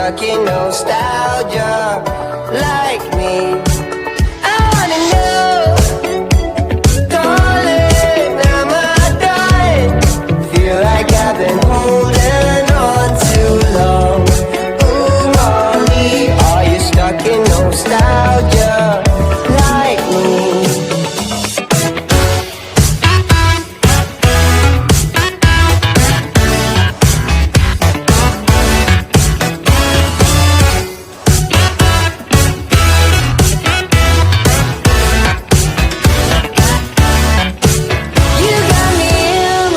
stuck in nostalgia like me? I wanna know, darling, am I done? Feel like I've been holding on too long. Ooh, Molly, are you stuck in nostalgia like me? You got me in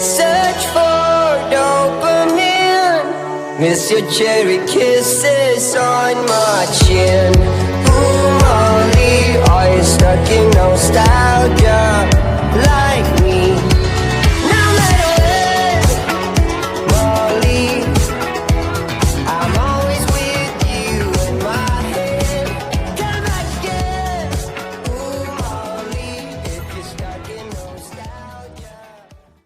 search for dopamine. Miss your cherry kisses on my chin. Ooh, Molly, are you stuck in nostalgia